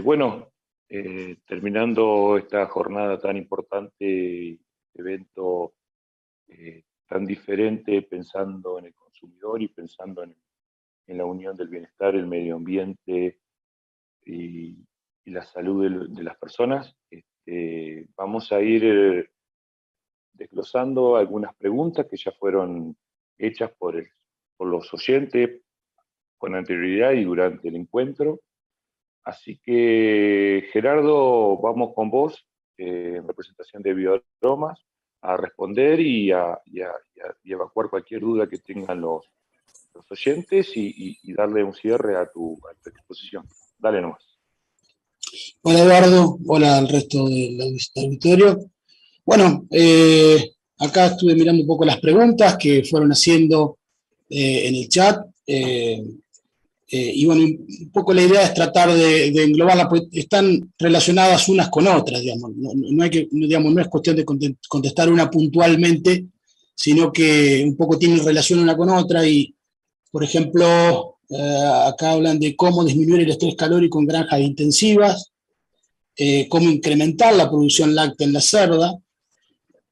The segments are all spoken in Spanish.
Bueno, terminando esta jornada tan importante, evento tan diferente, pensando en el consumidor y pensando en la unión del bienestar, el medio ambiente y la salud de las personas, vamos a ir desglosando algunas preguntas que ya fueron hechas por los oyentes con anterioridad y durante el encuentro. Así que, Gerardo, vamos con vos, en representación de Bioaromas, a responder y evacuar cualquier duda que tengan los oyentes y darle un cierre a tu exposición. Dale nomás. Hola Eduardo, hola al resto del auditorio. Bueno, acá estuve mirando un poco las preguntas que fueron haciendo en el chat. Y bueno, un poco la idea es tratar de englobarlas, porque están relacionadas unas con otras, digamos. No hay que, digamos, no es cuestión de contestar una puntualmente, sino que un poco tienen relación una con otra. Y, por ejemplo, acá hablan de cómo disminuir el estrés calórico en granjas intensivas, cómo incrementar la producción láctea en la cerda,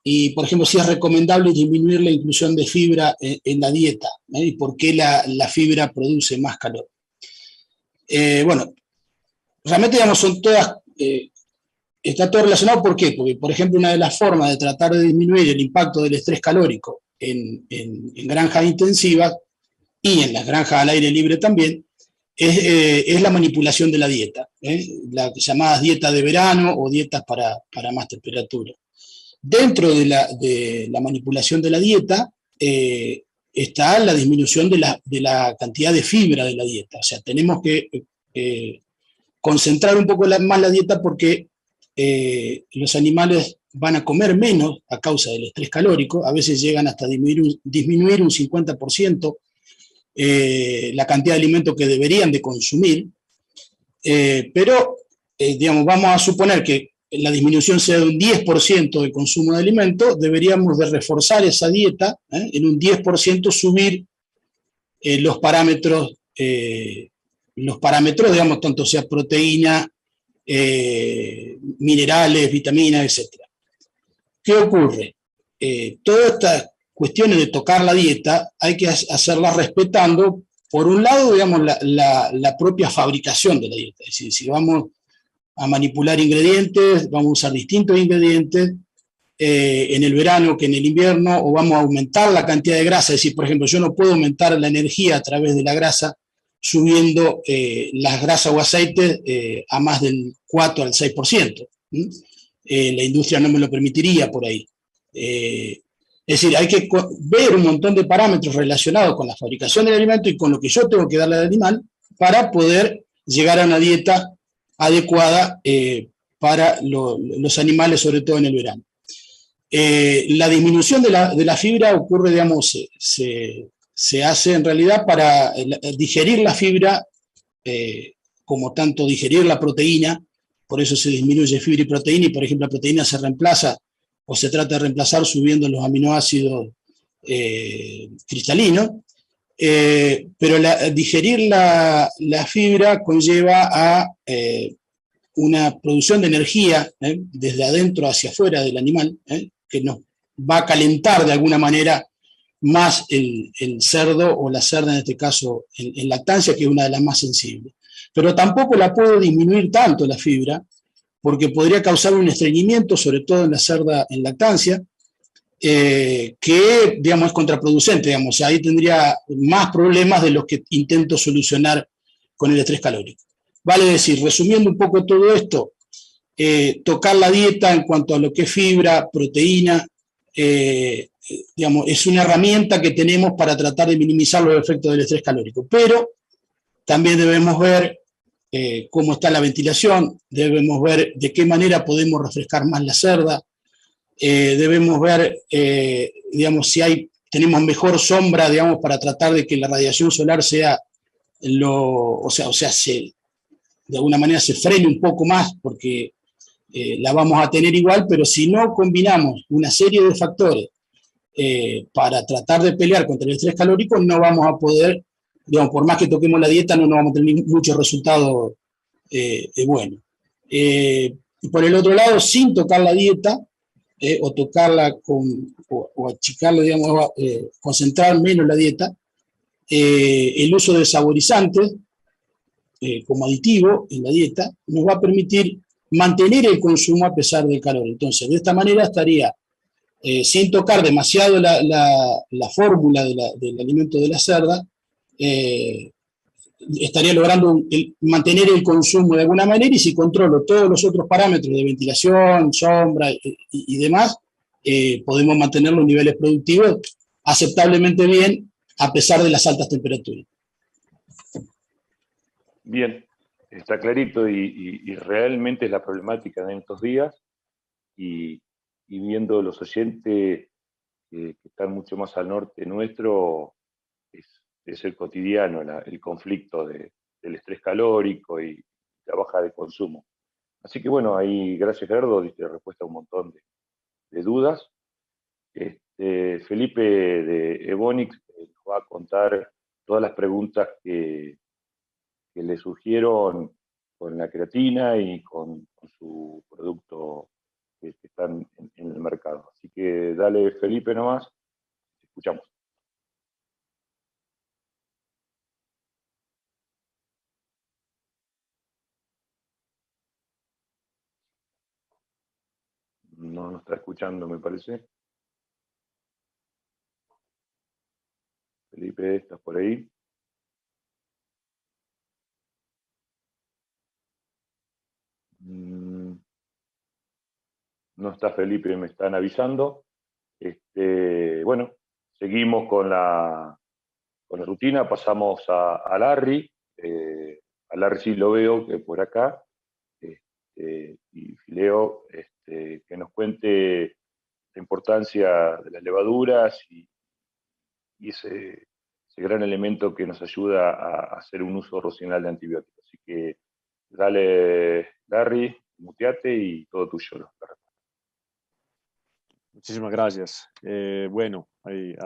y, por ejemplo, si es recomendable disminuir la inclusión de fibra en la dieta, y por qué la fibra produce más calor. Bueno, realmente, digamos, son todas, está todo relacionado. ¿Por qué? Porque, por ejemplo, una de las formas de tratar de disminuir el impacto del estrés calórico en granjas intensivas y en las granjas al aire libre también, es la manipulación de la dieta, las llamadas dietas de verano o dietas para más temperatura. Dentro de la manipulación de la dieta está la disminución de la cantidad de fibra de la dieta. O sea, tenemos que concentrar un poco más la dieta, porque los animales van a comer menos a causa del estrés calórico. A veces llegan hasta disminuir un 50% la cantidad de alimentos que deberían de consumir. Pero, digamos, vamos a suponer que la disminución sea de un 10% del consumo de alimentos. Deberíamos de reforzar esa dieta, en un 10% subir los parámetros, digamos, tanto sea proteína, minerales, vitaminas, etc. ¿Qué ocurre? Todas estas cuestiones de tocar la dieta hay que hacerlas respetando, por un lado, digamos, la propia fabricación de la dieta. Es decir, si vamos a manipular ingredientes, vamos a usar distintos ingredientes en el verano que en el invierno, o vamos a aumentar la cantidad de grasa. Es decir, por ejemplo, yo no puedo aumentar la energía a través de la grasa subiendo las grasas o aceites a más del 4 al 6%. La industria no me lo permitiría por ahí. Es decir, hay que ver un montón de parámetros relacionados con la fabricación del alimento y con lo que yo tengo que darle al animal para poder llegar a una dieta adecuada para los animales, sobre todo en el verano. La disminución de la fibra ocurre, digamos, se hace en realidad para digerir la fibra, como tanto digerir la proteína. Por eso se disminuye fibra y proteína, y, por ejemplo, la proteína se reemplaza o se trata de reemplazar subiendo los aminoácidos cristalinos. Pero digerir la fibra conlleva a una producción de energía desde adentro hacia afuera del animal, que nos va a calentar de alguna manera más el cerdo o la cerda, en este caso en lactancia, que es una de las más sensibles. Pero tampoco la puedo disminuir tanto la fibra, porque podría causar un estreñimiento, sobre todo en la cerda en lactancia, que, digamos, es contraproducente. Digamos, o sea, ahí tendría más problemas de los que intento solucionar con el estrés calórico. Vale decir, resumiendo un poco todo esto, tocar la dieta en cuanto a lo que es fibra, proteína, digamos, es una herramienta que tenemos para tratar de minimizar los efectos del estrés calórico. Pero también debemos ver cómo está la ventilación, debemos ver de qué manera podemos refrescar más la cerda, debemos ver, digamos, si tenemos mejor sombra, digamos, para tratar de que la radiación solar sea de alguna manera se frene un poco más, porque la vamos a tener igual. Pero si no combinamos una serie de factores para tratar de pelear contra el estrés calórico, no vamos a poder, digamos, por más que toquemos la dieta, no vamos a tener muchos resultados bueno. Y por el otro lado, sin tocar la dieta, o tocarla o achicarla, digamos, concentrar menos la dieta, el uso de saborizantes como aditivo en la dieta nos va a permitir mantener el consumo a pesar del calor. Entonces, de esta manera estaría sin tocar demasiado la fórmula del alimento de la cerda, estaría logrando mantener el consumo de alguna manera, y si controlo todos los otros parámetros de ventilación, sombra y demás, podemos mantener los niveles productivos aceptablemente bien a pesar de las altas temperaturas. Bien, está clarito y realmente es la problemática de estos días y viendo los oyentes que están mucho más al norte nuestro, es el cotidiano, el conflicto del estrés calórico y la baja de consumo. Así que bueno, ahí gracias Gerardo, diste respuesta a un montón de dudas. Felipe de Ebonix nos va a contar todas las preguntas que le surgieron con la creatina y con su producto que están en el mercado. Así que dale Felipe nomás, escuchamos. No nos está escuchando, me parece. Felipe, ¿estás por ahí? No está Felipe, me están avisando. Bueno, seguimos con la rutina, pasamos a Larry. A Larry sí lo veo que por acá. Y Leo, que nos cuente la importancia de las levaduras y ese gran elemento que nos ayuda a hacer un uso racional de antibióticos. Así que dale, Larry, muteate y todo tuyo. Muchísimas gracias. Bueno,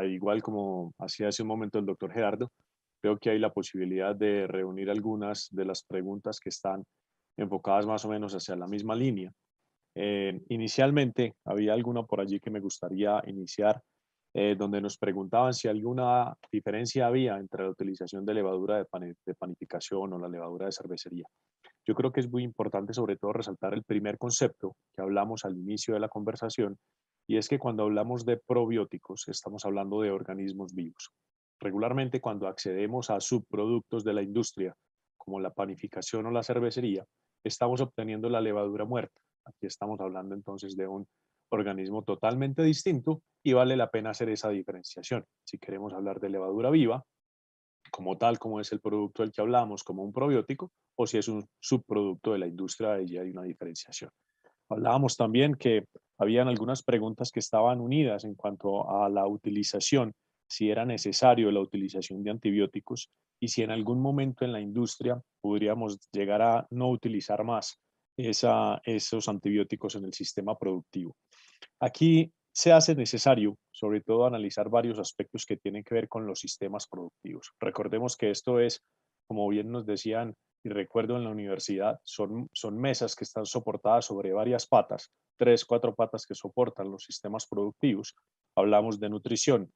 igual como hacía hace un momento el doctor Gerardo, creo que hay la posibilidad de reunir algunas de las preguntas que están enfocadas más o menos hacia la misma línea. Inicialmente, había alguna por allí que me gustaría iniciar, donde nos preguntaban si alguna diferencia había entre la utilización de levadura de panificación o la levadura de cervecería. Yo creo que es muy importante sobre todo resaltar el primer concepto que hablamos al inicio de la conversación, y es que cuando hablamos de probióticos estamos hablando de organismos vivos. Regularmente cuando accedemos a subproductos de la industria, como la panificación o la cervecería, estamos obteniendo la levadura muerta. Aquí estamos hablando entonces de un organismo totalmente distinto y vale la pena hacer esa diferenciación. Si queremos hablar de levadura viva, como tal, como es el producto del que hablamos, como un probiótico, o si es un subproducto de la industria, y hay una diferenciación. Hablábamos también que habían algunas preguntas que estaban unidas en cuanto a la utilización, si era necesario la utilización de antibióticos y si en algún momento en la industria podríamos llegar a no utilizar más esos antibióticos en el sistema productivo. Aquí se hace necesario, sobre todo, analizar varios aspectos que tienen que ver con los sistemas productivos. Recordemos que esto es, como bien nos decían, y recuerdo en la universidad, son mesas que están soportadas sobre varias patas, 3, 4 patas que soportan los sistemas productivos. Hablamos de nutrición,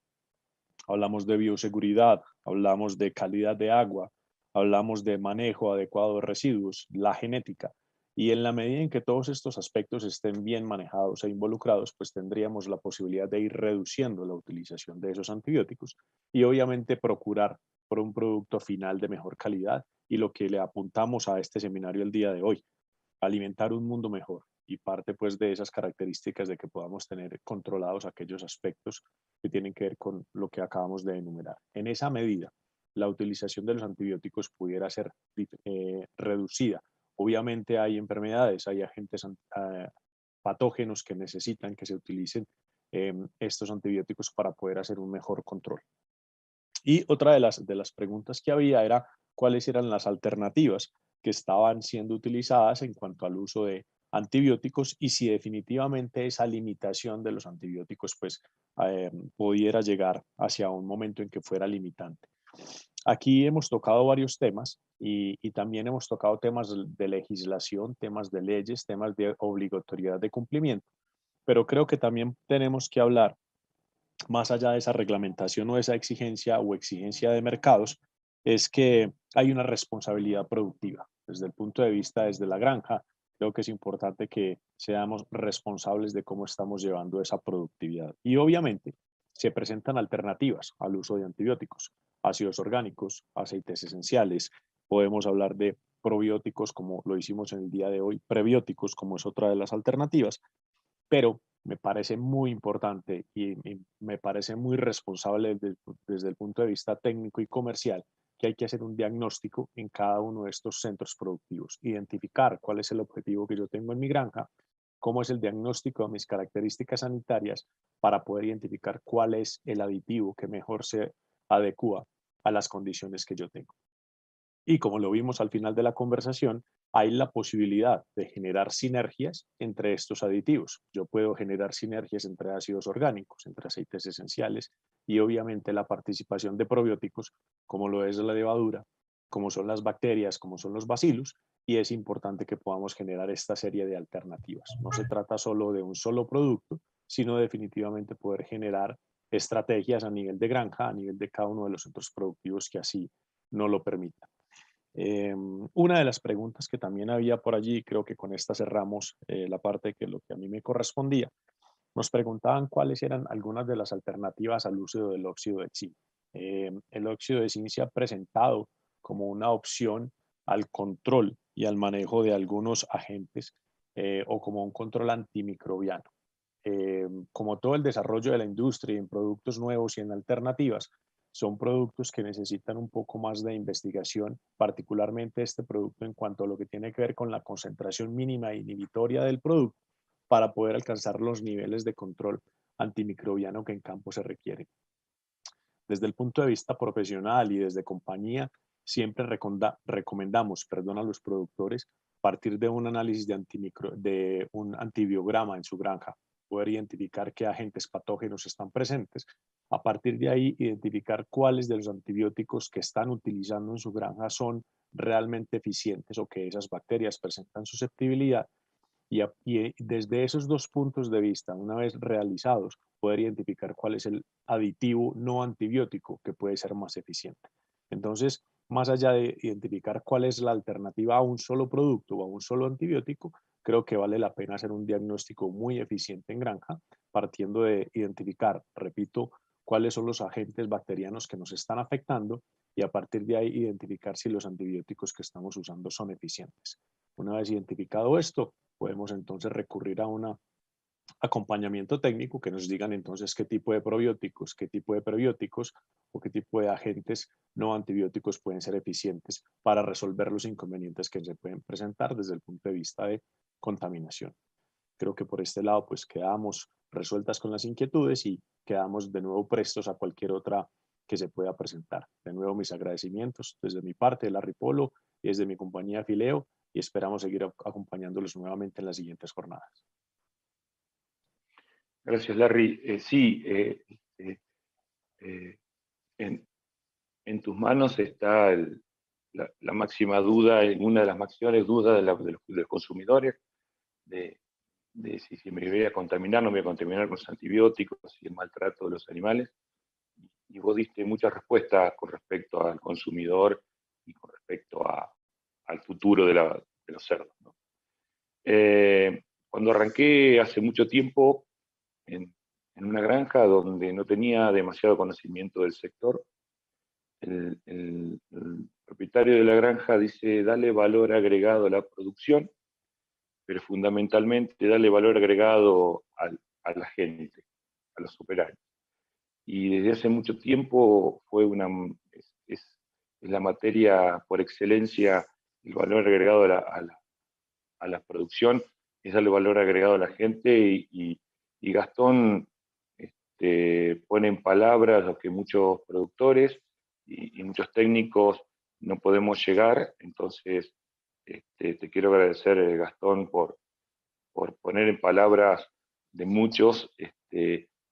hablamos de bioseguridad, hablamos de calidad de agua, hablamos de manejo adecuado de residuos, la genética. Y en la medida en que todos estos aspectos estén bien manejados e involucrados, pues tendríamos la posibilidad de ir reduciendo la utilización de esos antibióticos y obviamente procurar por un producto final de mejor calidad, y lo que le apuntamos a este seminario el día de hoy, alimentar un mundo mejor. Y parte pues de esas características de que podamos tener controlados aquellos aspectos que tienen que ver con lo que acabamos de enumerar. En esa medida, la utilización de los antibióticos pudiera ser reducida. Obviamente hay enfermedades, hay agentes patógenos que necesitan que se utilicen estos antibióticos para poder hacer un mejor control. Y otra de las preguntas que había era cuáles eran las alternativas que estaban siendo utilizadas en cuanto al uso de antibióticos y si definitivamente esa limitación de los antibióticos pues pudiera llegar hacia un momento en que fuera limitante. Aquí hemos tocado varios temas y también hemos tocado temas de legislación, temas de leyes, temas de obligatoriedad de cumplimiento, pero creo que también tenemos que hablar más allá de esa reglamentación o esa exigencia o exigencia de mercados, es que hay una responsabilidad productiva. Desde el punto de vista desde la granja, creo que es importante que seamos responsables de cómo estamos llevando esa productividad. Y obviamente se presentan alternativas al uso de antibióticos, ácidos orgánicos, aceites esenciales. Podemos hablar de probióticos como lo hicimos en el día de hoy, prebióticos como es otra de las alternativas, pero me parece muy importante y me parece muy responsable desde el punto de vista técnico y comercial que hay que hacer un diagnóstico en cada uno de estos centros productivos, identificar cuál es el objetivo que yo tengo en mi granja, cómo es el diagnóstico de mis características sanitarias para poder identificar cuál es el aditivo que mejor se adecua a las condiciones que yo tengo. Y como lo vimos al final de la conversación, hay la posibilidad de generar sinergias entre estos aditivos. Yo puedo generar sinergias entre ácidos orgánicos, entre aceites esenciales y obviamente la participación de probióticos, como lo es la levadura, como son las bacterias, como son los bacilos, y es importante que podamos generar esta serie de alternativas. No se trata solo de un solo producto, sino definitivamente poder generar estrategias a nivel de granja, a nivel de cada uno de los centros productivos que así no lo permitan. Una de las preguntas que también había por allí, creo que con esta cerramos la parte que lo que a mí me correspondía, nos preguntaban cuáles eran algunas de las alternativas al uso del óxido de zinc. El óxido de zinc se ha presentado como una opción al control y al manejo de algunos agentes o como un control antimicrobiano. Como todo el desarrollo de la industria en productos nuevos y en alternativas, son productos que necesitan un poco más de investigación, particularmente este producto en cuanto a lo que tiene que ver con la concentración mínima inhibitoria del producto para poder alcanzar los niveles de control antimicrobiano que en campo se requieren. Desde el punto de vista profesional y desde compañía, siempre recomendamos a los productores partir de un análisis de un antibiograma en su granja, poder identificar qué agentes patógenos están presentes. A partir de ahí, identificar cuáles de los antibióticos que están utilizando en su granja son realmente eficientes o que esas bacterias presentan susceptibilidad y desde esos dos puntos de vista, una vez realizados, poder identificar cuál es el aditivo no antibiótico que puede ser más eficiente. Entonces, más allá de identificar cuál es la alternativa a un solo producto o a un solo antibiótico, creo que vale la pena hacer un diagnóstico muy eficiente en granja, partiendo de identificar, repito, cuáles son los agentes bacterianos que nos están afectando y a partir de ahí identificar si los antibióticos que estamos usando son eficientes. Una vez identificado esto, podemos entonces recurrir a un acompañamiento técnico que nos digan entonces qué tipo de probióticos, qué tipo de prebióticos o qué tipo de agentes no antibióticos pueden ser eficientes para resolver los inconvenientes que se pueden presentar desde el punto de vista de contaminación. Creo que por este lado pues quedamos resueltas con las inquietudes y quedamos de nuevo prestos a cualquier otra que se pueda presentar. De nuevo mis agradecimientos desde mi parte de Larry Polo y desde mi compañía Fileo y esperamos seguir acompañándolos nuevamente en las siguientes jornadas. Gracias, Larry. Sí, eh, en tus manos está la máxima duda, una de las máximas dudas de los consumidores, de si me voy a contaminar, no me voy a contaminar con los antibióticos y el maltrato de los animales. Y vos diste muchas respuestas con respecto al consumidor y con respecto al futuro de los cerdos, ¿no? Cuando arranqué hace mucho tiempo en una granja donde no tenía demasiado conocimiento del sector, el propietario de la granja dice, dale valor agregado a la producción, pero fundamentalmente dale valor agregado a la gente, a los operarios. Y desde hace mucho tiempo es la materia por excelencia, el valor agregado a la producción, es darle valor agregado a la gente y Gastón pone en palabras lo que muchos productores y muchos técnicos no podemos llegar. Entonces, te quiero agradecer, Gastón, por poner en palabras de muchos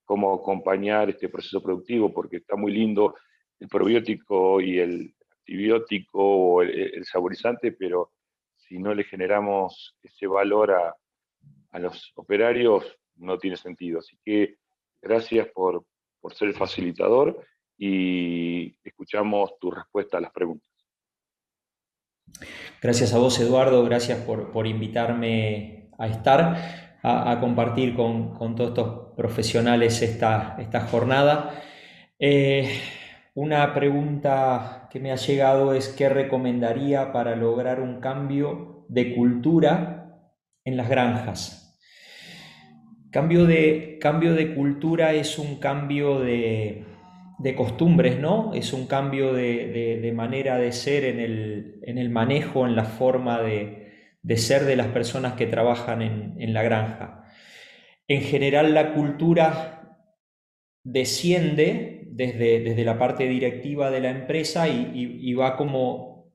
cómo acompañar este proceso productivo, porque está muy lindo el probiótico y el antibiótico o el saborizante, pero si no le generamos ese valor a los operarios, no tiene sentido. Así que gracias por ser el facilitador y escuchamos tu respuesta a las preguntas. Gracias a vos, Eduardo, gracias por invitarme a estar, a compartir con todos estos profesionales esta jornada. Una pregunta que me ha llegado es: ¿qué recomendaría para lograr un cambio de cultura en las granjas? Cambio de cultura es un cambio de costumbres, ¿no? Es un cambio de manera de ser en el manejo, en la forma de ser de las personas que trabajan en la granja. En general, la cultura desciende desde la parte directiva de la empresa y va como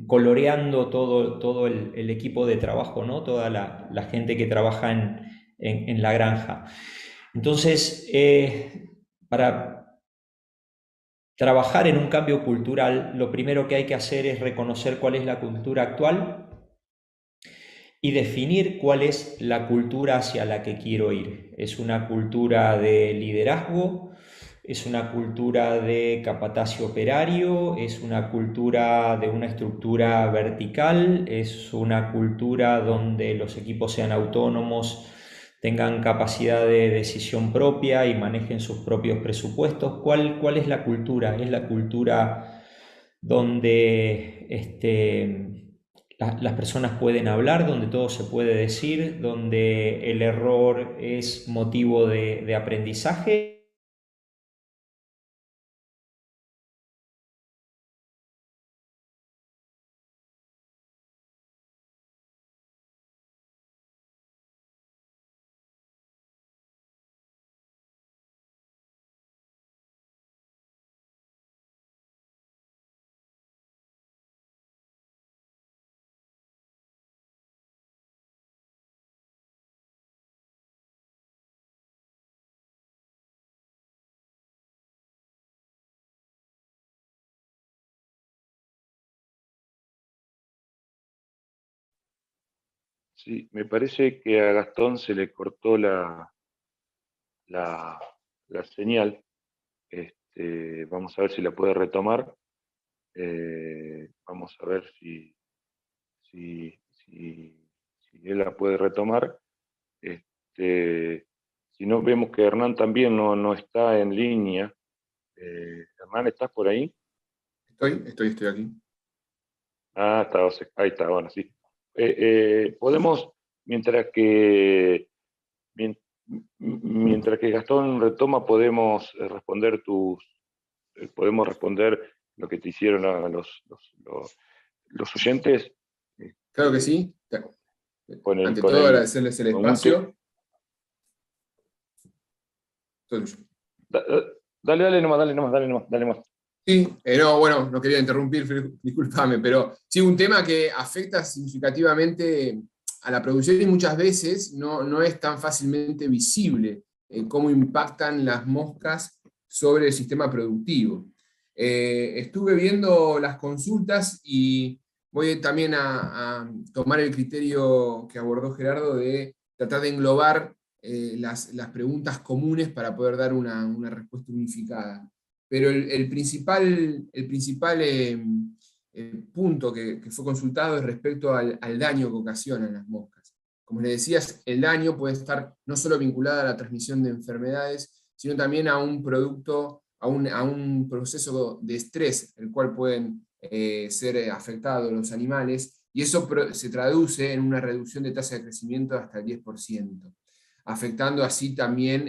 coloreando todo el equipo de trabajo, ¿no? Toda la gente que trabaja en la granja. Entonces, para trabajar en un cambio cultural, lo primero que hay que hacer es reconocer cuál es la cultura actual y definir cuál es la cultura hacia la que quiero ir. ¿Es una cultura de liderazgo? ¿Es una cultura de capataz y operario? ¿Es una cultura de una estructura vertical? ¿Es una cultura donde los equipos sean autónomos, tengan capacidad de decisión propia y manejen sus propios presupuestos? ¿Cuál es la cultura? ¿Es la cultura donde las personas pueden hablar, donde todo se puede decir, donde el error es motivo de aprendizaje? Sí, me parece que a Gastón se le cortó la, la señal. Vamos a ver si la puede retomar. Vamos a ver si él la puede retomar. Si no, vemos que Hernán también no está en línea. Hernán, ¿estás por ahí? Estoy aquí. Ah, ahí está, bueno, sí. Podemos, mientras que Gastón retoma, podemos podemos responder lo que te hicieron a los oyentes. Claro que sí. Ante Con todo, agradecerles el espacio. Dale nomás. Sí, no, bueno, no quería interrumpir, discúlpame, pero sí, un tema que afecta significativamente a la producción y muchas veces no es tan fácilmente visible cómo impactan las moscas sobre el sistema productivo. Estuve viendo las consultas y voy también a tomar el criterio que abordó Gerardo de tratar de englobar las preguntas comunes para poder dar una respuesta unificada. Pero el principal punto que fue consultado es respecto al daño que ocasionan las moscas. Como les decías, el daño puede estar no solo vinculado a la transmisión de enfermedades, sino también a un producto, a un proceso de estrés, el cual pueden ser afectados los animales, y eso se traduce en una reducción de tasa de crecimiento hasta el 10%, afectando así también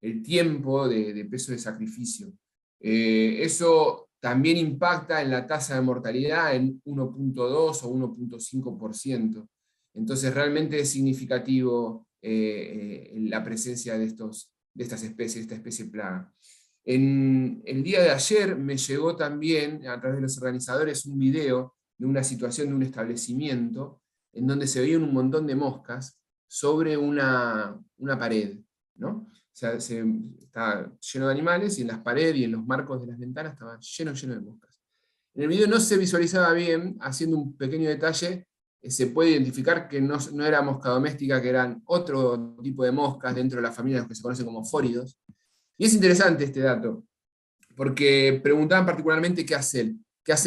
el tiempo de peso de sacrificio. Eso también impacta en la tasa de mortalidad en 1.2 o 1.5%. Entonces realmente es significativo la presencia de estas especies, esta especie plaga. En el día de ayer me llegó también, a través de los organizadores, un video de una situación de un establecimiento en donde se veían un montón de moscas sobre una pared, ¿no? estaba lleno de animales, y en las paredes y en los marcos de las ventanas estaba lleno de moscas. En el video no se visualizaba bien, haciendo un pequeño detalle, se puede identificar que no era mosca doméstica, que eran otro tipo de moscas dentro de la familia, los que se conocen como fóridos. Y es interesante este dato, porque preguntaban particularmente qué hacer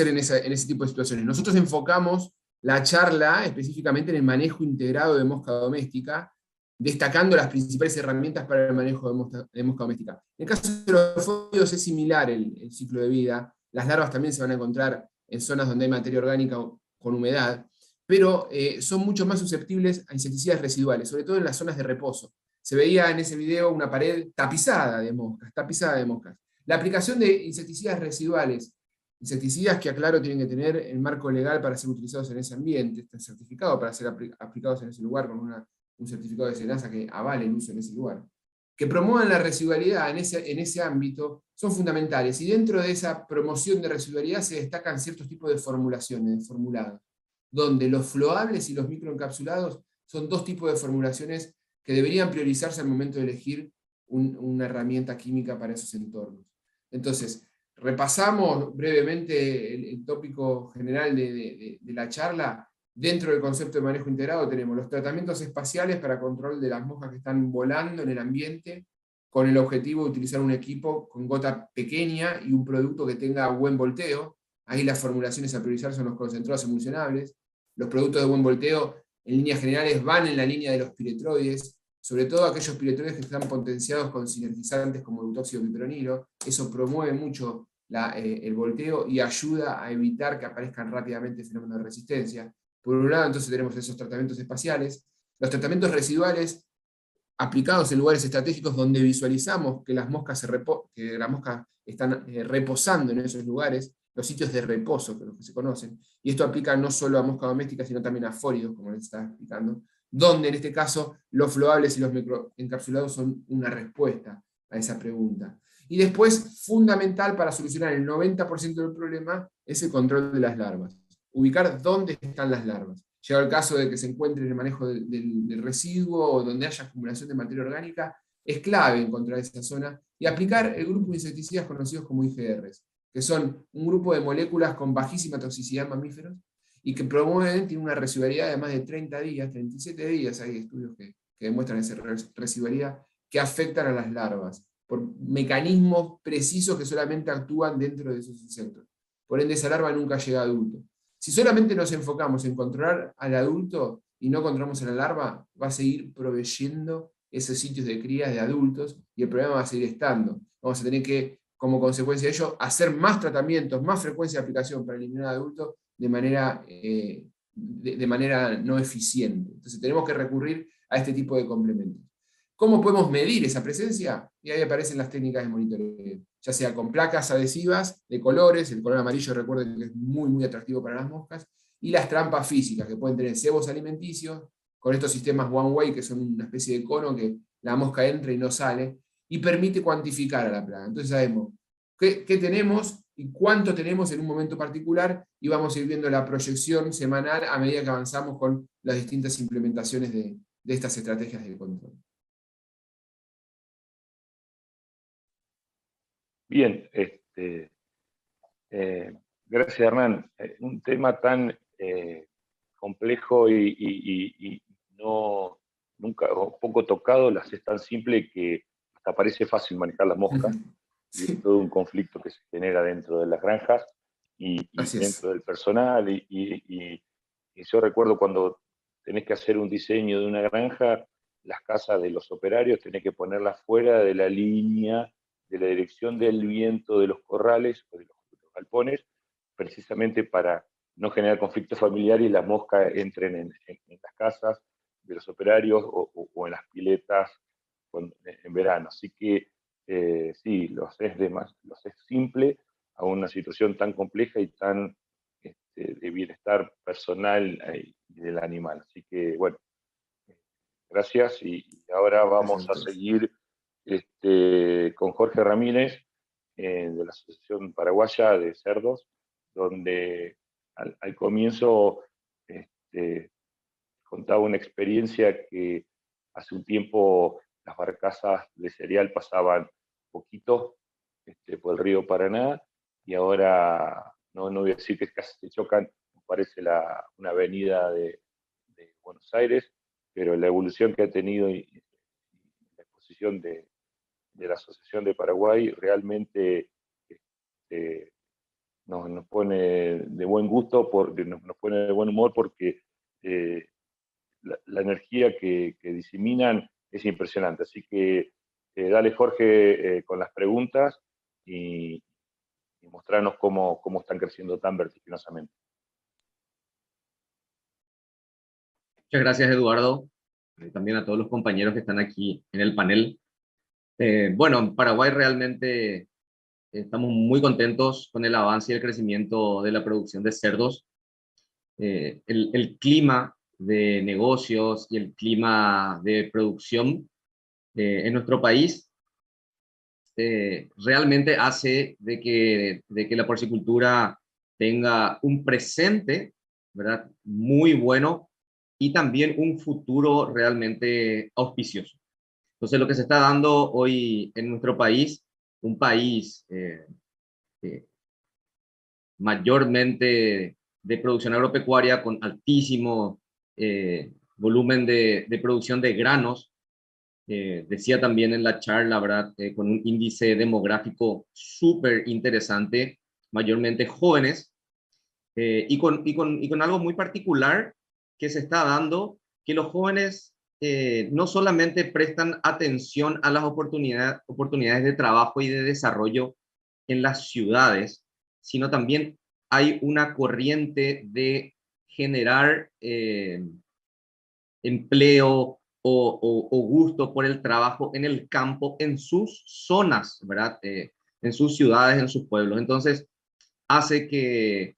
en ese tipo de situaciones. Nosotros enfocamos la charla específicamente en el manejo integrado de mosca doméstica, destacando las principales herramientas para el manejo de mosca doméstica. En el caso de los fóridos es similar el ciclo de vida. Las larvas también se van a encontrar en zonas donde hay materia orgánica con humedad, pero son mucho más susceptibles a insecticidas residuales, sobre todo en las zonas de reposo. Se veía en ese video una pared tapizada de moscas. La aplicación de insecticidas residuales, insecticidas que, aclaro, tienen que tener el marco legal para ser utilizados en ese ambiente, están certificados para ser aplicados en ese lugar con un certificado de SENASA que avale el uso en ese lugar, que promuevan la residualidad en ese ámbito, son fundamentales. Y dentro de esa promoción de residualidad se destacan ciertos tipos de formulaciones, de formulados, donde los floables y los microencapsulados son dos tipos de formulaciones que deberían priorizarse al momento de elegir una herramienta química para esos entornos. Entonces, repasamos brevemente el tópico general de la charla. Dentro del concepto de manejo integrado tenemos los tratamientos espaciales para control de las moscas que están volando en el ambiente, con el objetivo de utilizar un equipo con gota pequeña y un producto que tenga buen volteo. Ahí las formulaciones a priorizar son los concentrados emulsionables. Los productos de buen volteo, en líneas generales, van en la línea de los piretroides, sobre todo aquellos piretroides que están potenciados con sinergizantes como el tóxido pipronilo. Eso promueve mucho el volteo y ayuda a evitar que aparezcan rápidamente fenómenos de resistencia. Por un lado, entonces tenemos esos tratamientos espaciales. Los tratamientos residuales, aplicados en lugares estratégicos donde visualizamos que las moscas, están reposando en esos lugares, los sitios de reposo, que los que se conocen. Y esto aplica no solo a mosca doméstica, sino también a fóridos, como les estaba explicando, donde en este caso los floables y los microencapsulados son una respuesta a esa pregunta. Y después, fundamental para solucionar el 90% del problema, es el control de las larvas. Ubicar dónde están las larvas. Llegado el caso de que se encuentre en el manejo del residuo o donde haya acumulación de materia orgánica, es clave encontrar esa zona y aplicar el grupo de insecticidas conocidos como IGRs, que son un grupo de moléculas con bajísima toxicidad en mamíferos y que promueven, tienen una residualidad de más de 30 días, 37 días, hay estudios que demuestran esa residualidad, que afectan a las larvas, por mecanismos precisos que solamente actúan dentro de esos insectos. Por ende, esa larva nunca llega a adulto. Si solamente nos enfocamos en controlar al adulto y no controlamos a la larva, va a seguir proveyendo esos sitios de cría de adultos y el problema va a seguir estando. Vamos a tener que, como consecuencia de ello, hacer más tratamientos, más frecuencia de aplicación para eliminar adultos de manera no eficiente. Entonces tenemos que recurrir a este tipo de complementos. ¿Cómo podemos medir esa presencia? Y ahí aparecen las técnicas de monitoreo, ya sea con placas adhesivas de colores, el color amarillo recuerden que es muy, muy atractivo para las moscas, y las trampas físicas, que pueden tener cebos alimenticios, con estos sistemas one way, que son una especie de cono que la mosca entra y no sale, y permite cuantificar a la plaga. Entonces sabemos qué tenemos y cuánto tenemos en un momento particular, y vamos a ir viendo la proyección semanal a medida que avanzamos con las distintas implementaciones de estas estrategias de control. Bien, gracias Hernán. Un tema tan complejo y no, nunca, o poco tocado, las es tan simple que hasta parece fácil manejar las moscas. Y es todo un conflicto que se genera dentro de las granjas y dentro del personal. Y yo recuerdo cuando tenés que hacer un diseño de una granja, las casas de los operarios tenés que ponerlas fuera de la línea de la dirección del viento de los corrales o de los galpones, precisamente para no generar conflictos familiares y las moscas entren en las casas de los operarios o en las piletas en verano. Así que sí, los es simple a una situación tan compleja y tan de bienestar personal y del animal. Así que bueno, gracias y ahora vamos a seguir con Jorge Ramírez de la Asociación Paraguaya de Cerdos, donde al comienzo contaba una experiencia que hace un tiempo las barcazas de cereal pasaban poquito por el río Paraná, y ahora no voy a decir que casi se chocan, parece una avenida de Buenos Aires, pero la evolución que ha tenido y la exposición de la Asociación de Paraguay realmente nos pone de buen gusto, nos pone de buen humor, porque la energía que diseminan es impresionante. Así que dale, Jorge, con las preguntas y mostrarnos cómo están creciendo tan vertiginosamente. Muchas gracias, Eduardo, también a todos los compañeros que están aquí en el panel. Bueno, en Paraguay realmente estamos muy contentos con el avance y el crecimiento de la producción de cerdos. El clima de negocios y el clima de producción en nuestro país realmente hace de que la porcicultura tenga un presente, ¿verdad?, muy bueno, y también un futuro realmente auspicioso. Entonces, lo que se está dando hoy en nuestro país, un país mayormente de producción agropecuaria con altísimo volumen de producción de granos, decía también en la charla, ¿verdad?, con un índice demográfico súper interesante, mayormente jóvenes, y con algo muy particular que se está dando, que los jóvenes no solamente prestan atención a las oportunidades de trabajo y de desarrollo en las ciudades, sino también hay una corriente de generar empleo o gusto por el trabajo en el campo, en sus zonas, ¿verdad? En sus ciudades, en sus pueblos. Entonces, hace que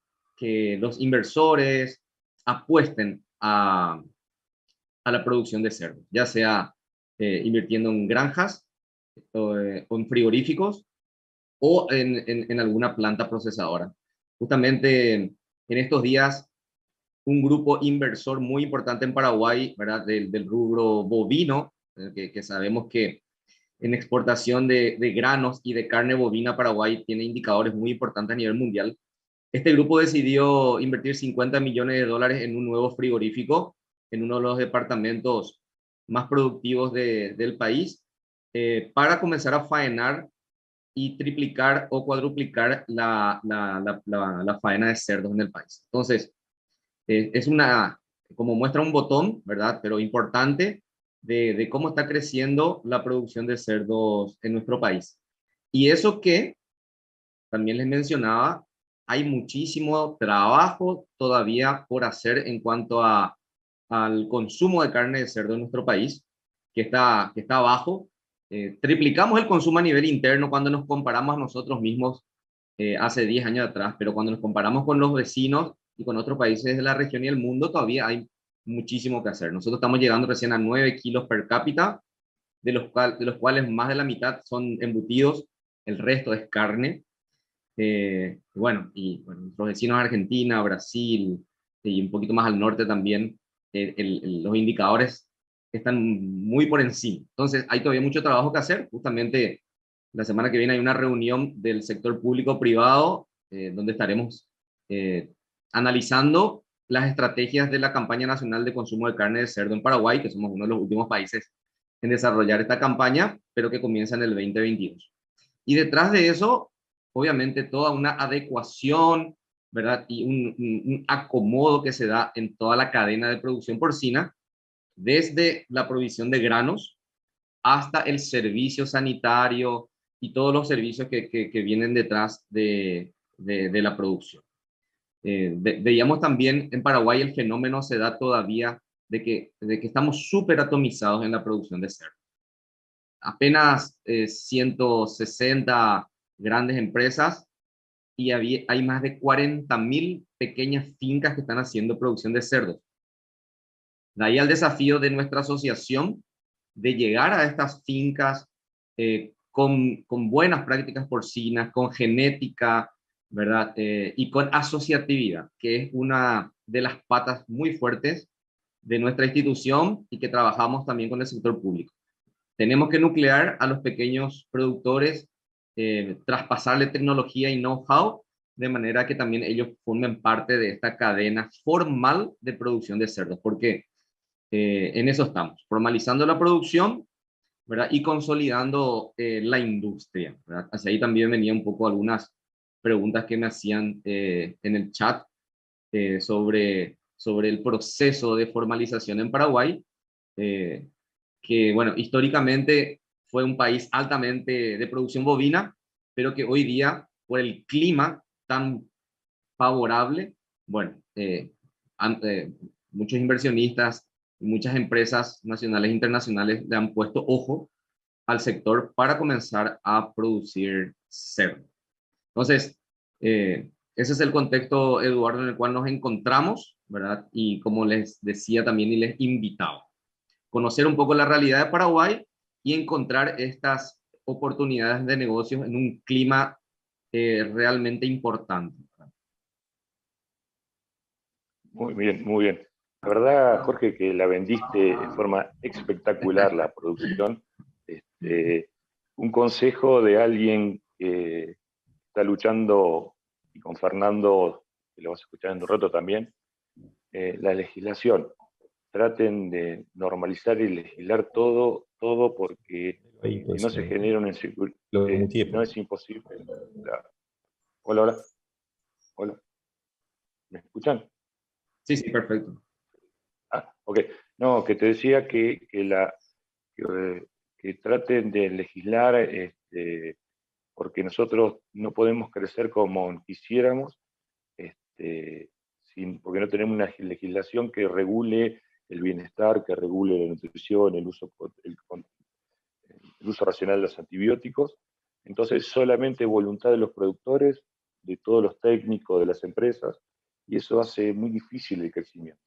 los inversores apuesten a la producción de cerdo, ya sea invirtiendo en granjas o en frigoríficos o en alguna planta procesadora. Justamente en estos días, un grupo inversor muy importante en Paraguay, ¿verdad?, del rubro bovino, que sabemos que en exportación de granos y de carne bovina, Paraguay tiene indicadores muy importantes a nivel mundial. Este grupo decidió invertir 50 millones de dólares en un nuevo frigorífico en uno de los departamentos más productivos del país, para comenzar a faenar y triplicar o cuadruplicar la faena de cerdos en el país. Entonces, es como muestra un botón, ¿verdad?, pero importante, de cómo está creciendo la producción de cerdos en nuestro país. Y eso que también les mencionaba, hay muchísimo trabajo todavía por hacer en cuanto al consumo de carne de cerdo en nuestro país, que está bajo. Triplicamos el consumo a nivel interno cuando nos comparamos a nosotros mismos hace 10 años atrás, pero cuando nos comparamos con los vecinos y con otros países de la región y el mundo, todavía hay muchísimo que hacer. Nosotros estamos llegando recién a 9 kilos per cápita, de los cuales más de la mitad son embutidos, el resto es carne. Bueno, nuestros vecinos Argentina, Brasil y un poquito más al norte también, los indicadores están muy por encima. Entonces, hay todavía mucho trabajo que hacer. Justamente la semana que viene hay una reunión del sector público-privado, donde estaremos analizando las estrategias de la campaña nacional de consumo de carne de cerdo en Paraguay, que somos uno de los últimos países en desarrollar esta campaña, pero que comienza en el 2022. Y detrás de eso, obviamente, toda una adecuación, ¿verdad?, y un acomodo que se da en toda la cadena de producción porcina, desde la provisión de granos hasta el servicio sanitario y todos los servicios que vienen detrás de la producción. Veíamos también en Paraguay el fenómeno se da todavía de que estamos súper atomizados en la producción de cerdo. Apenas 160 grandes empresas y hay más de 40.000 pequeñas fincas que están haciendo producción de cerdos. De ahí al desafío de nuestra asociación de llegar a estas fincas con buenas prácticas porcinas, con genética, ¿verdad?, y con asociatividad, que es una de las patas muy fuertes de nuestra institución y que trabajamos también con el sector público. tenemos que nuclear a los pequeños productores, traspasarle tecnología y know-how, de manera que también ellos formen parte de esta cadena formal de producción de cerdos, porque en eso estamos, formalizando la producción, ¿verdad? Y consolidando la industria, ¿verdad? Hacia ahí también venía un poco algunas preguntas que me hacían en el chat sobre el proceso de formalización en Paraguay, que, bueno, históricamente fue un país altamente de producción bovina, pero que hoy día, por el clima tan favorable, bueno, muchos inversionistas y muchas empresas nacionales e internacionales le han puesto ojo al sector para comenzar a producir cerdo. Entonces, ese es el contexto, Eduardo, en el cual nos encontramos, ¿verdad? Y como les decía también y les invitaba, conocer un poco la realidad de Paraguay y encontrar estas oportunidades de negocios en un clima realmente importante. Muy bien, muy bien. La verdad, Jorge, que la vendiste de forma espectacular la producción. Un consejo de alguien que está luchando, y con Fernando, que lo vas a escuchar en un rato también, la legislación. Traten de normalizar y legislar todo porque Ahí, si pues, no se genera una inseguridad, lo muteé, no es imposible. Hola, hola, hola. ¿Me escuchan? Sí, sí, perfecto. Ah, ok. No, que te decía que traten de legislar, porque nosotros no podemos crecer como quisiéramos, porque no tenemos una legislación que regule el bienestar, que regule la nutrición, el uso racional de los antibióticos. Entonces, solamente voluntad de los productores, de todos los técnicos, de las empresas, y eso hace muy difícil el crecimiento.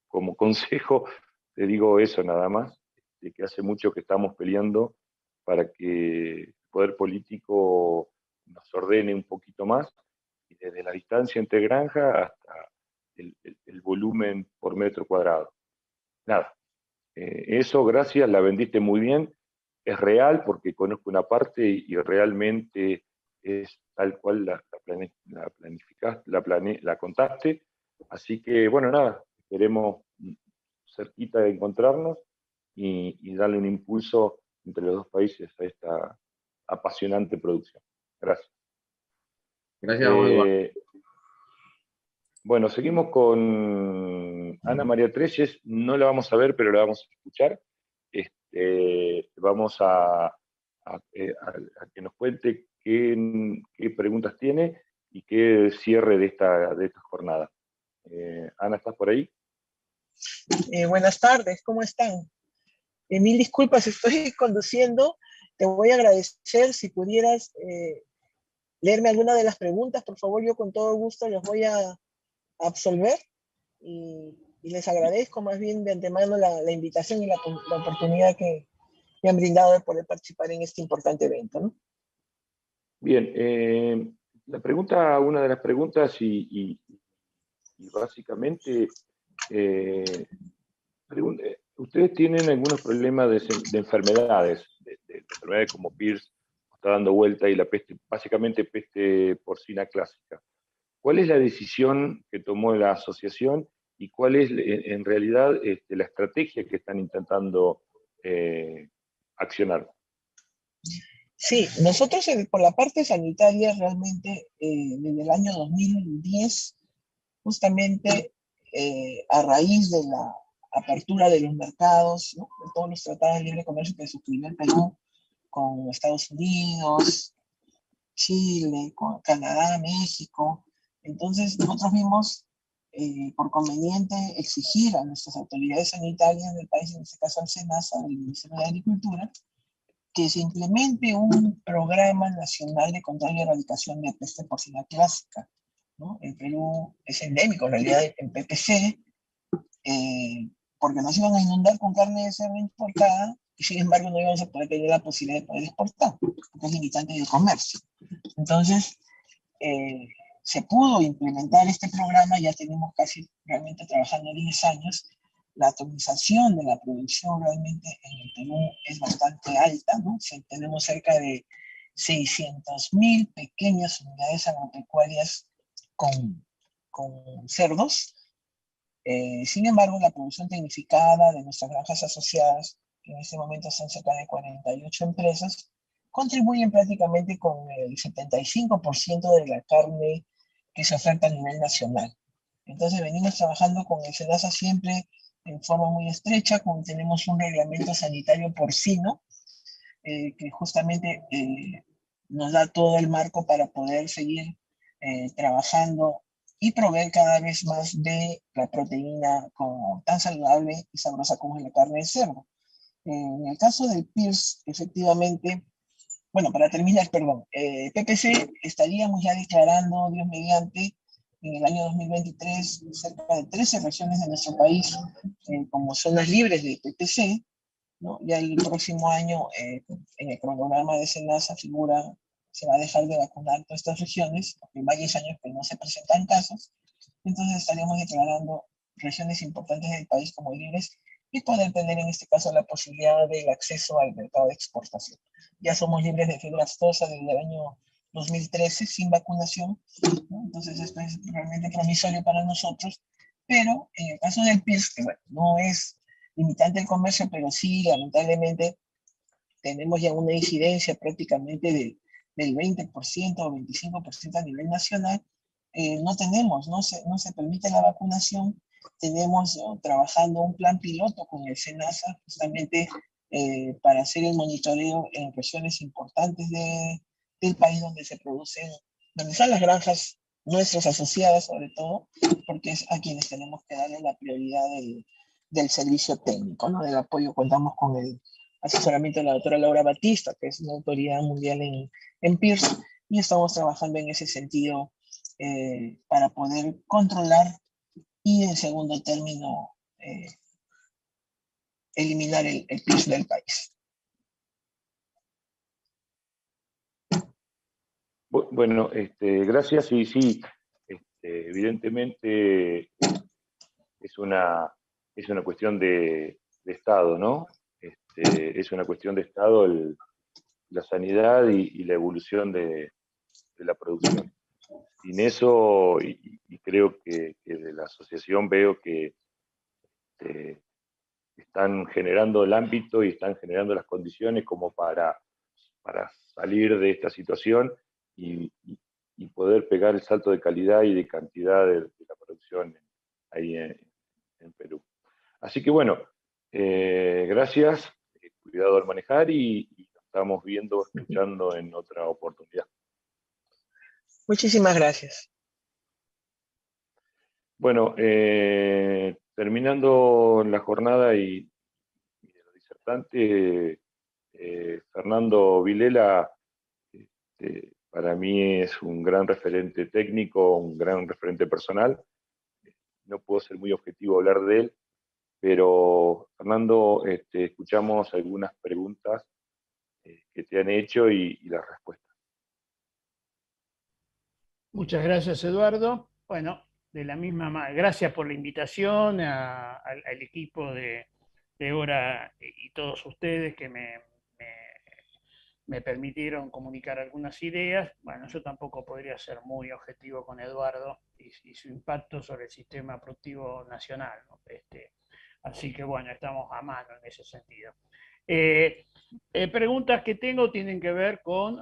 Como consejo, te digo eso nada más, de que hace mucho que estamos peleando para que el poder político nos ordene un poquito más, y desde la distancia entre granja hasta el volumen por metro cuadrado. Nada, eso, gracias, la vendiste muy bien, es real porque conozco una parte y realmente es tal cual la contaste. Así que, bueno, nada, esperemos cerquita de encontrarnos y darle un impulso entre los dos países a esta apasionante producción. Gracias. Gracias, Eduardo. Bueno, seguimos con Ana María Treyes, no la vamos a ver, pero la vamos a escuchar. Vamos a que nos cuente qué preguntas tiene y qué cierre de esta jornada. Ana, ¿estás por ahí? Buenas tardes, ¿cómo están? Mil disculpas, estoy conduciendo. Te voy a agradecer si pudieras leerme alguna de las preguntas, por favor, yo con todo gusto las voy a absolver y les agradezco más bien de antemano la invitación y la oportunidad que me han brindado de poder participar en este importante evento, ¿no? Bien, una de las preguntas y básicamente, ustedes tienen algunos problemas de enfermedades, de enfermedades como PIRS, está dando vuelta, y la peste, básicamente peste porcina clásica. ¿Cuál es la decisión que tomó la asociación y cuál es en realidad la estrategia que están intentando accionar? Sí, nosotros por la parte sanitaria realmente desde el año 2010, justamente a raíz de la apertura de los mercados, ¿no?, de todos los tratados de libre comercio que suscribió el Perú con Estados Unidos, Chile, con Canadá, México. Entonces nosotros vimos por conveniente exigir a nuestras autoridades sanitarias del país, en este caso al SENASA, del Ministerio de Agricultura, que se implemente un programa nacional de control y erradicación de peste porcina clásica, ¿no? El Perú es endémico, en realidad, en PPC, porque nos iban a inundar con carne de cerdo importada y sin embargo no íbamos a poder tener la posibilidad de poder exportar, porque es limitante de comercio. Entonces, se pudo implementar este programa, ya tenemos casi realmente trabajando 10 años, la atomización de la producción realmente en el Perú es bastante alta, ¿no? Tenemos cerca de 600.000 pequeñas unidades agropecuarias con cerdos. Sin embargo, la producción tecnificada de nuestras granjas asociadas, que en este momento son cerca de 48 empresas, contribuyen prácticamente con el 75% de la carne que se oferta a nivel nacional. Entonces venimos trabajando con el SENASA siempre en forma muy estrecha, tenemos un reglamento sanitario porcino que justamente nos da todo el marco para poder seguir trabajando y proveer cada vez más de la proteína como tan saludable y sabrosa como es la carne de cerdo. En el caso del PIRS, efectivamente, bueno, para terminar, perdón, PPC estaríamos ya declarando, Dios mediante, en el año 2023, cerca de 13 regiones de nuestro país como zonas libres de PPC, ¿no? Ya el próximo año, en el cronograma de SENASA figura, se va a dejar de vacunar todas estas regiones, porque hay varios años que no se presentan casos, entonces estaríamos declarando regiones importantes del país como libres y poder tener en este caso la posibilidad del acceso al mercado de exportación. Ya somos libres de fiebre aftosa desde el año 2013 sin vacunación, ¿no? Entonces esto es realmente promisorio para nosotros, pero en el caso del PIRS, que bueno, no es limitante el comercio, pero sí, lamentablemente, tenemos ya una incidencia prácticamente del 20% o 25% a nivel nacional. No se permite la vacunación. Tenemos trabajando un plan piloto con el SENASA justamente para hacer el monitoreo en regiones importantes del país donde se producen, donde están las granjas nuestras asociadas sobre todo, porque es a quienes tenemos que darle la prioridad del servicio técnico, ¿no? Del apoyo. Contamos con el asesoramiento de la doctora Laura Batista, que es una autoridad mundial en PIRS, y estamos trabajando en ese sentido para poder controlar y en segundo término eliminar el PIRS del país. Bueno, gracias. Y sí, evidentemente es una cuestión de Estado, ¿no? Es una cuestión de Estado la sanidad y la evolución de la producción. Sin eso, y creo que de la asociación veo que están generando el ámbito y están generando las condiciones como para salir de esta situación y poder pegar el salto de calidad y de cantidad de la producción ahí en Perú. Así que bueno, gracias, cuidado al manejar y nos estamos viendo, escuchando en otra oportunidad. Muchísimas gracias. Bueno, terminando la jornada y de los disertantes, Fernando Vilela, para mí es un gran referente técnico, un gran referente personal. No puedo ser muy objetivo hablar de él, pero Fernando, escuchamos algunas preguntas que te han hecho y las respuestas. Muchas gracias, Eduardo. Bueno, de la misma manera, gracias por la invitación al equipo de Hora y todos ustedes que me permitieron comunicar algunas ideas. Bueno, yo tampoco podría ser muy objetivo con Eduardo y su impacto sobre el sistema productivo nacional, ¿no? Así que bueno, estamos a mano en ese sentido. Preguntas que tengo tienen que ver con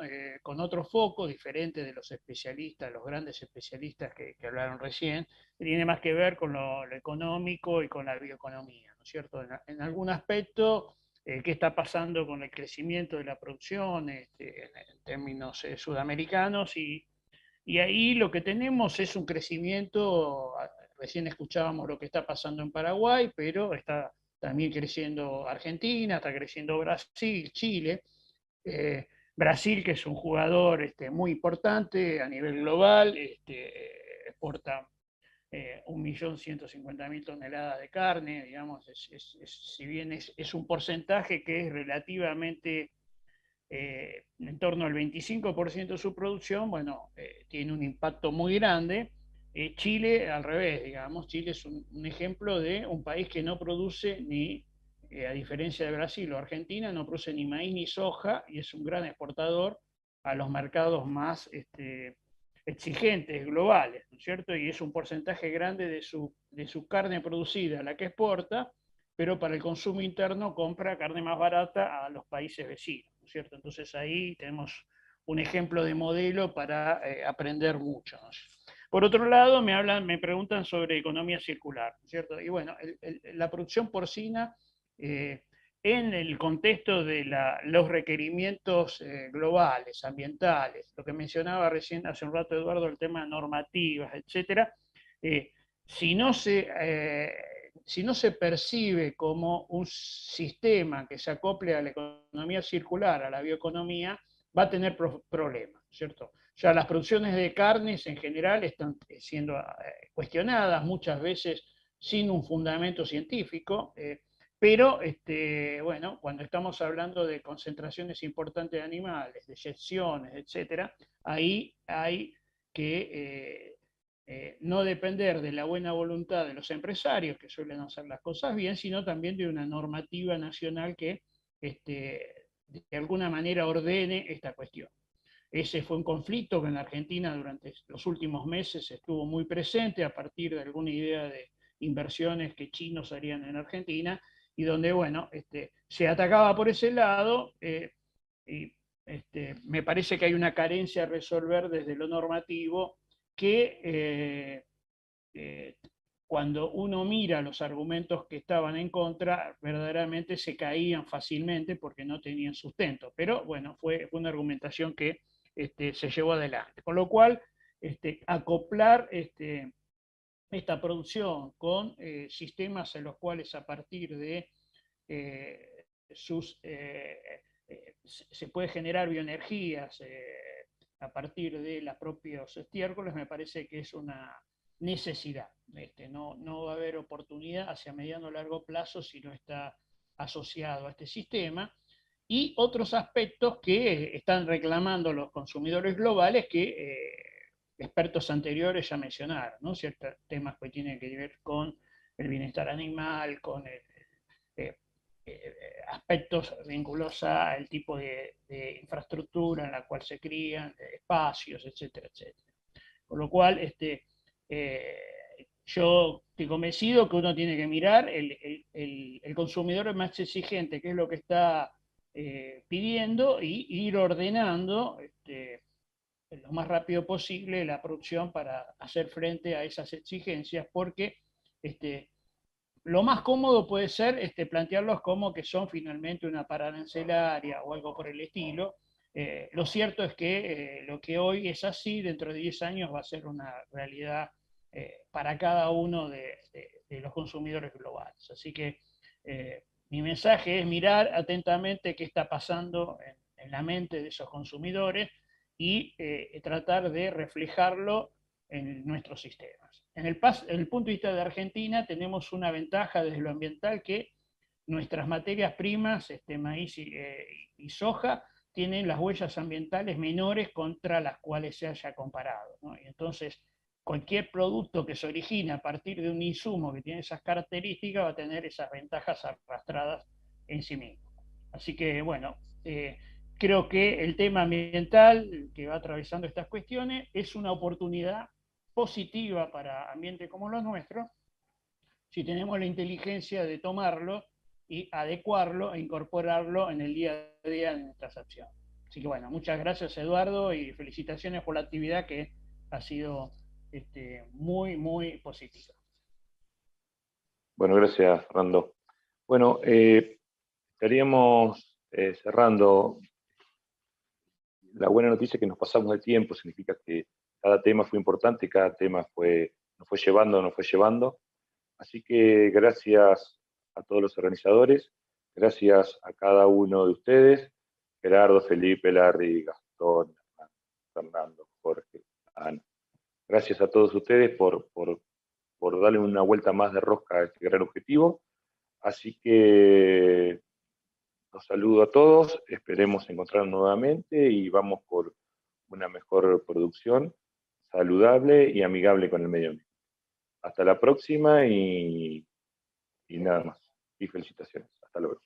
otro foco diferente de los especialistas, los grandes especialistas que hablaron recién, que tiene más que ver con lo económico y con la bioeconomía, ¿no es cierto? En algún aspecto, qué está pasando con el crecimiento de la producción en términos sudamericanos y ahí lo que tenemos es un crecimiento, recién escuchábamos lo que está pasando en Paraguay, pero está también creciendo Argentina, está creciendo Brasil, Chile. Brasil, que es un jugador muy importante a nivel global, exporta 1.150.000 toneladas de carne, digamos, si bien es un porcentaje que es relativamente en torno al 25% de su producción, bueno, tiene un impacto muy grande Chile, al revés, digamos, Chile es un ejemplo de un país que no produce ni, a diferencia de Brasil o Argentina, no produce ni maíz ni soja y es un gran exportador a los mercados más exigentes, globales, ¿no es cierto? Y es un porcentaje grande de su carne producida la que exporta, pero para el consumo interno compra carne más barata a los países vecinos, ¿no es cierto? Entonces ahí tenemos un ejemplo de modelo para aprender mucho, ¿no? Por otro lado, me preguntan sobre economía circular, ¿cierto? Y bueno, la producción porcina, en el contexto de los requerimientos globales, ambientales, lo que mencionaba recién hace un rato Eduardo, el tema de normativas, etcétera, si no se percibe como un sistema que se acople a la economía circular, a la bioeconomía, va a tener problemas, ¿cierto? Ya las producciones de carnes en general están siendo cuestionadas muchas veces sin un fundamento científico, pero bueno, cuando estamos hablando de concentraciones importantes de animales, de eyecciones, etcétera, ahí hay que no depender de la buena voluntad de los empresarios, que suelen hacer las cosas bien, sino también de una normativa nacional que de alguna manera ordene esta cuestión. Ese fue un conflicto que en Argentina durante los últimos meses estuvo muy presente a partir de alguna idea de inversiones que chinos harían en Argentina y donde, bueno, se atacaba por ese lado y me parece que hay una carencia a resolver desde lo normativo que cuando uno mira los argumentos que estaban en contra, verdaderamente se caían fácilmente porque no tenían sustento. Pero bueno, fue una argumentación que se llevó adelante. Con lo cual, acoplar esta producción con sistemas en los cuales a partir de se puede generar bioenergías a partir de los propios estiércoles, me parece que es una necesidad. No va a haber oportunidad hacia mediano o largo plazo si no está asociado a este sistema. Y otros aspectos que están reclamando los consumidores globales que expertos anteriores ya mencionaron, ¿no? Ciertos temas que tienen que ver con el bienestar animal, con aspectos vinculados al tipo de infraestructura en la cual se crían, espacios, etcétera, etcétera. Con lo cual, yo estoy convencido que uno tiene que mirar el consumidor más exigente, que es lo que está pidiendo, y ir ordenando lo más rápido posible la producción para hacer frente a esas exigencias, porque lo más cómodo puede ser plantearlos como que son finalmente una parada arancelaria o algo por el estilo. Lo cierto es que lo que hoy es así, dentro de 10 años va a ser una realidad para cada uno de los consumidores globales. Así que mi mensaje es mirar atentamente qué está pasando en la mente de esos consumidores y tratar de reflejarlo en nuestros sistemas. En el punto de vista de Argentina tenemos una ventaja desde lo ambiental que nuestras materias primas, maíz y soja, tienen las huellas ambientales menores contra las cuales se haya comparado, ¿no? Y entonces, cualquier producto que se origina a partir de un insumo que tiene esas características va a tener esas ventajas arrastradas en sí mismo. Así que, bueno, creo que el tema ambiental que va atravesando estas cuestiones es una oportunidad positiva para ambientes como los nuestros, si tenemos la inteligencia de tomarlo y adecuarlo e incorporarlo en el día a día de nuestras acciones. Así que bueno, muchas gracias Eduardo y felicitaciones por la actividad que ha sido muy, muy positiva. Bueno, gracias, Fernando. Bueno, estaríamos cerrando. La buena noticia es que nos pasamos el tiempo, significa que cada tema fue importante, cada tema nos fue llevando. Así que gracias a todos los organizadores, gracias a cada uno de ustedes, Gerardo, Felipe, Larry, Gastón, Fernando, Jorge, Ana. Gracias a todos ustedes por darle una vuelta más de rosca a este gran objetivo. Así que los saludo a todos, esperemos encontrarnos nuevamente y vamos por una mejor producción. saludable y amigable con el medio ambiente. Hasta la próxima y nada más. Y felicitaciones. Hasta luego.